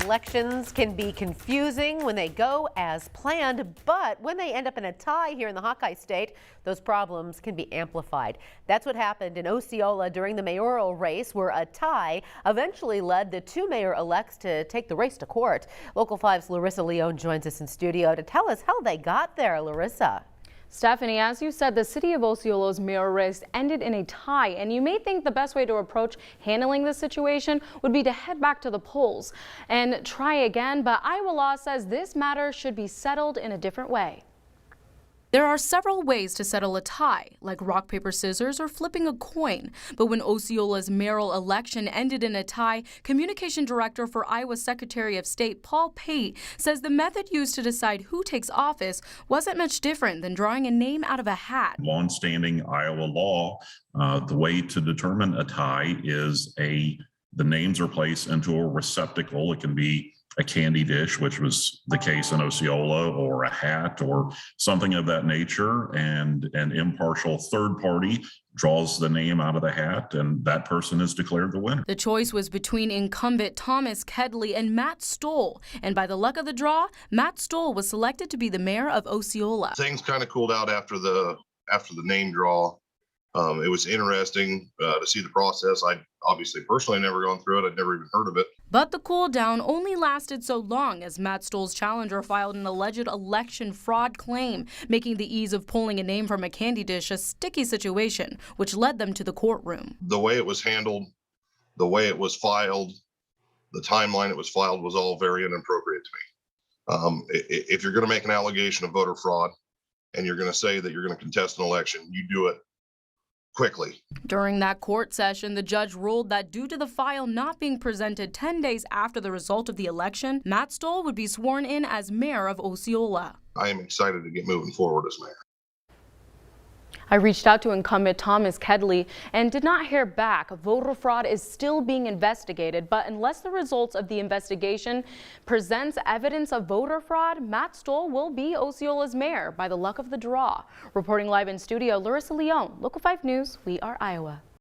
Elections can be confusing when they go as planned, but when they end up in a tie here in the Hawkeye State, those problems can be amplified. That's what happened in Osceola during the mayoral race, where a tie eventually led the two mayor-elects to take the race to court. Local 5's Larissa Leone joins us in studio to tell us how they got there. Larissa. Stephanie, as you said, the city of Osceola's mayoral race ended in a tie, and you may think the best way to approach handling this situation would be to head back to the polls and try again, but Iowa law says this matter should be settled in a different way. There are several ways to settle a tie, like rock, paper, scissors, or flipping a coin. But when Osceola's mayoral election ended in a tie, Communication Director for Iowa Secretary of State Paul Pate says the method used to decide who takes office wasn't much different than drawing a name out of a hat. Longstanding Iowa law, the way to determine a tie is the names are placed into a receptacle. It can be a candy dish, which was the case in Osceola, or a hat or something of that nature, and an impartial third party draws the name out of the hat, and that person is declared the winner. The choice was between incumbent Thomas Kedley and Matt Stoll, and by the luck of the draw, Matt Stoll was selected to be the mayor of Osceola. Things kind of cooled out after the name draw. It was interesting to see the process. I obviously personally never gone through it. I'd never even heard of it. But the cool down only lasted so long as Matt Stoll's challenger filed an alleged election fraud claim, making the ease of pulling a name from a candy dish a sticky situation, which led them to the courtroom. The way it was handled, the way it was filed, the timeline it was filed was all very inappropriate to me. If you're going to make an allegation of voter fraud and you're going to say that you're going to contest an election, you do it quickly. During that court session, the judge ruled that due to the file not being presented 10 days after the result of the election, Matt Stoll would be sworn in as mayor of Osceola. I am excited to get moving forward as mayor. I reached out to incumbent Thomas Kedley and did not hear back. Voter fraud is still being investigated, but unless the results of the investigation presents evidence of voter fraud, Matt Stoll will be Osceola's mayor by the luck of the draw. Reporting live in studio, Larissa Leone, Local 5 News, we are Iowa.